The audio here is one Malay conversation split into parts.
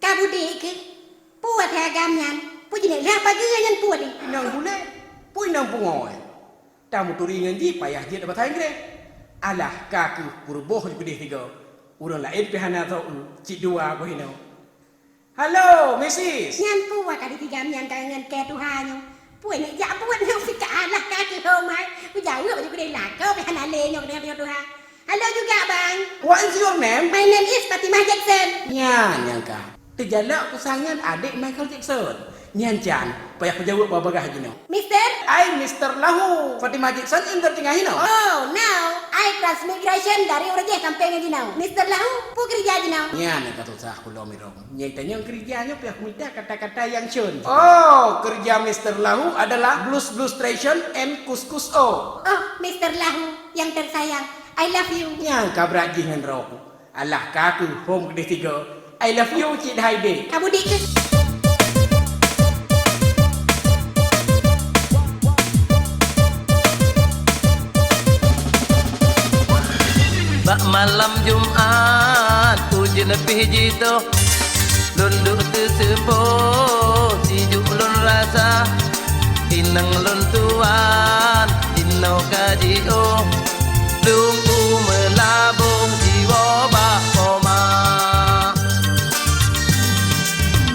kabudi ke puat hagamnya puji ni rapa geunyan puat ni Nang bule, pui nang pungoy. Tamu turi nganji payah dia dapat haingre. Alah kaku purboh di pedih tiga. Urang lain pihana tau cik dua ko hino. Halo, Mrs. nyan puat kadi tiga nyan kangen ke tuhanyo puat ni ja puat nang fika alah kaki homai ku jauh aku juga lah kau pihana le nyok dengan tuhan. Halo juga bang. What is your name? My name is Fatimah Jackson. Nyan nyangka. Terjalak kesangan adik Michael Jackson. Nyan Chan, payah penjawab babagah hino. Mister? I Mr. Lahu, Fatimah Jackson in tengah hino. Oh, now I transmigration dari Urjeh sampai ngaji now. Mister Lahu, pu kerja di now. Nyan kata usah kulo mirong. Nyai tanya kerjanya payah minta kata-kata yang cun. Oh, kerja Mr. Lahu adalah blues station and kus o. Oh, Mister Lahu yang tersayang, I love you. Yang kabrak jingan roku. Alah kaku home kedih tiga. I love you Cik Haide. Kamu dikit. Bak malam Jumat hujan lebih jito lunduk tersepo sijuk lun rasa inang lun tuan inau kadio lungku melabung jiwa bak koma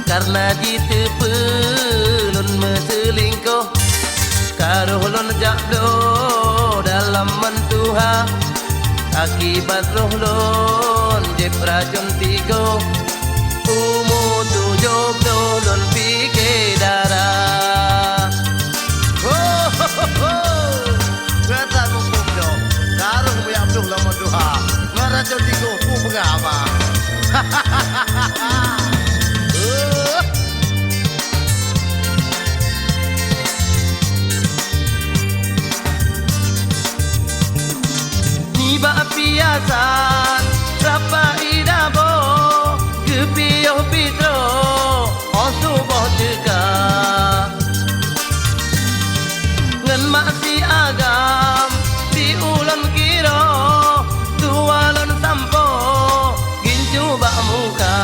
karena jitu pelun meselingkuh karuh lun jablo dalam mentuha akibat roh lon jep racun tigo tujuh lon pikir darah Kata mumpung dong Karung biar abduh lama duha Ngaracun tigo ku pengapa Ba piasan rapa idabo kepiyo pitro osu boh teka ngan maksi agam di ulon kiro tualon sampo gincu bak muka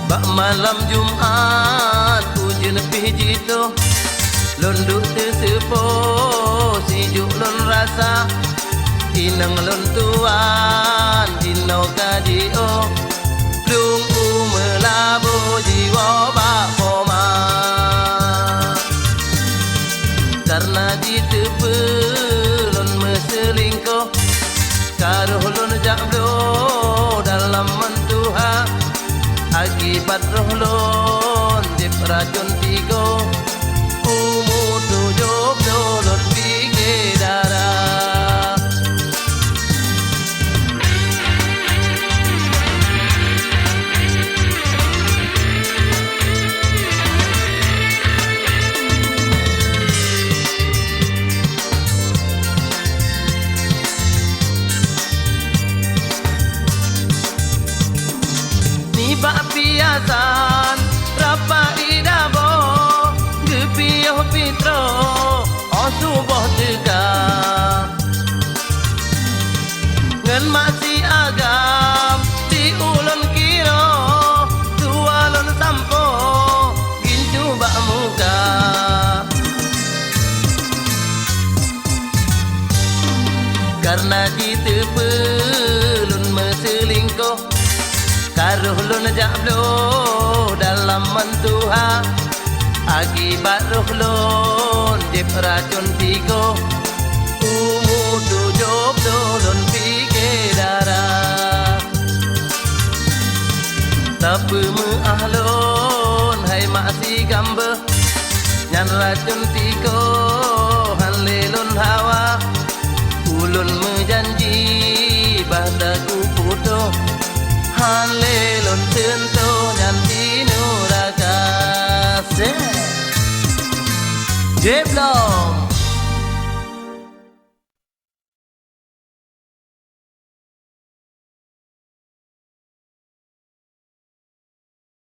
bak malam Jumat hujan pijito lunduk tersepo sijuk lun rasa inang lun tuan inau kadio lungku melabu jiwa bak koma karena ditepe lun meselingkuh karuh lun jablo dalam mentuha akibat roh lun jep racun tigo lon pikir darah ni bak piasan rapa idabo gepiyo pitro subuh tega ngan masih agam di ulun kiro tualun sampo gincu bak muka karena ditepe lun meselingkuh karuh lun jablo dalam mentuha akibat roh lon jep racun tigo tujuh lon pikir darah tapi meahlon hai masih gambar nyan racun tigo halelun hawa ulun menjanji badaku puto halelun tento nyan tinuraka Jeblo